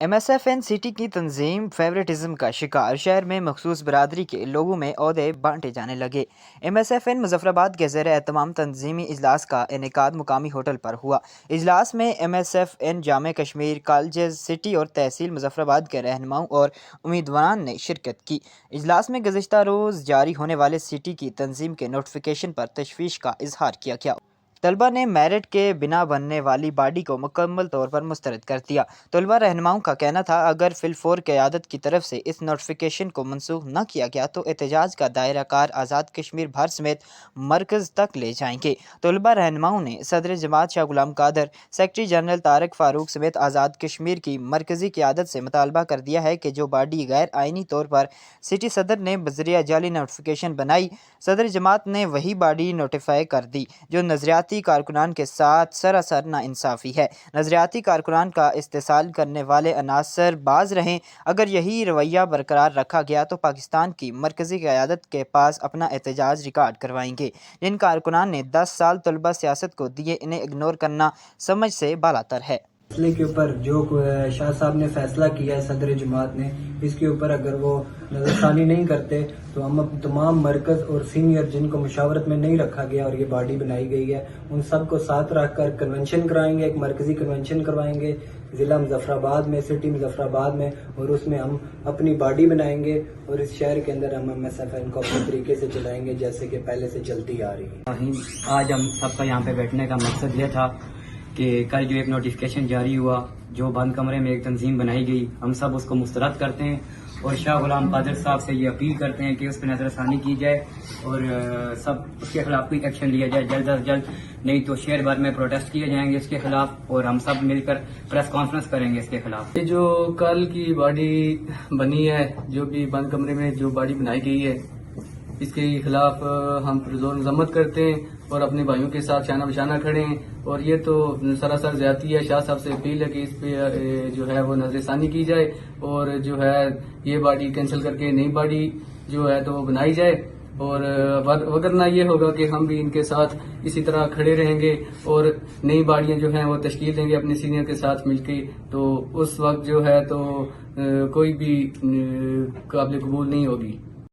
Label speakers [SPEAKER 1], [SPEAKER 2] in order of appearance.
[SPEAKER 1] MSFN city की तंजीम favouritism का शिकार, शहर में मखसूस बरादरी के लोगों में ओहदे बांटे जाने लगे। MSFN मुजफ्फराबाद के ज़ेर एहतमाम तंजीमी इजलास का इनेकाद मुकामी होटल पर हुआ। इजलास में MSFN जामे कश्मीर कॉलेज सिटी और तहसील मुजफ्फराबाद के रहनुमाओं और उम्मीदवारान ने शिरकत की। इजलास में गुज़िश्ता रोज़ जारी होने वाले सिटी की तंजीम के नोटिफिकेशन पर तशवीश का इजहार किया गया। तलबा ने मेरिट के बिना बनने वाली बॉडी को मुकम्मल तौर पर मुस्तरद कर दिया। तलबा रहनुमाओं का कहना था, अगर फिलफोर क़यादत की तरफ से इस नोटिफिकेशन को मनसूख न किया गया तो एहतजाज का दायरा कार आज़ाद कश्मीर भर समेत मरकज़ तक ले जाएंगे। तलबा रहनुमाओं ने सदर जमात शाह गुलाम कादर, सेक्रेटरी जनरल तारिक फारूक समेत आज़ाद कश्मीर की मरकज़ी क़यादत से मुतालबा कर दिया है कि जो बॉडी गैर आइनी तौर पर सिटी सदर ने बज़रिया जाली नोटिफिकेशन बनाई, सदर जमात ने वही बॉडी नोटिफाई कर दी, जो नजरियाती कारकुनान के साथ सरासर नाइंसाफ़ी है। नजरियाती कारकुनान का इस्तेसाल करने वाले अनासर बाज रहें। अगर यही रवैया बरकरार रखा गया तो पाकिस्तान की मरकज़ी क़यादत के पास अपना एहतजाज रिकॉर्ड करवाएंगे। जिन कारकुनान ने 10 साल तलबा सियासत को दिए, इन्हें इग्नोर करना समझ से बालातर है।
[SPEAKER 2] फैसले के ऊपर जो शाह साहब ने फैसला किया है सदर जमात ने, इसके ऊपर अगर वो नजरसानी नहीं करते तो हम तमाम मरकज और सीनियर जिनको मुशावरत में नहीं रखा गया और ये बॉडी बनाई गई है, उन सबको साथ रखकर कन्वेंशन कराएंगे, एक मरकजी कन्वेंशन करवाएंगे जिला मुजफ्फराबाद में, सिटी मुजफ्फराबाद में, और उसमें हम अपनी बॉडी बनाएंगे और इस शहर के अंदर हम MSFN को अपने तरीके से चलाएंगे जैसे कि पहले से चलती आ रही है।
[SPEAKER 3] आज हम सबका यहाँ पे बैठने का मकसद यह था कि कल जो एक नोटिफिकेशन जारी हुआ, जो बंद कमरे में एक तंजीम बनाई गई, हम सब उसको मुस्तरद करते हैं और शाह गुलाम कादर साहब से ये अपील करते हैं कि उस पर नजरसानी की जाए और सब उसके खिलाफ कोई एक्शन लिया जाए जल्द अज जल्द, नहीं तो शहर भर में प्रोटेस्ट किए जाएंगे इसके खिलाफ और हम सब मिलकर प्रेस कॉन्फ्रेंस करेंगे इसके खिलाफ।
[SPEAKER 4] ये जो कल की बॉडी बनी है, जो भी बंद कमरे में जो बॉडी बनाई गई है, इसके खिलाफ हम पुरजोर मजम्मत करते हैं और अपने भाइयों के साथ शाना बशाना खड़े हैं और ये तो सरासर ज्यादती है। शाह साहब से अपील है कि इस पे जो है वो नजरसानी की जाए और जो है ये बॉडी कैंसिल करके नई बॉडी जो है तो वो बनाई जाए और वगरना ये होगा कि हम भी इनके साथ इसी तरह खड़े रहेंगे और नई बॉडियां जो हैं वो तश्कील देंगे अपने सीनियर के साथ मिलके, तो उस वक्त जो है तो कोई भी काबिल कबूल नहीं होगी।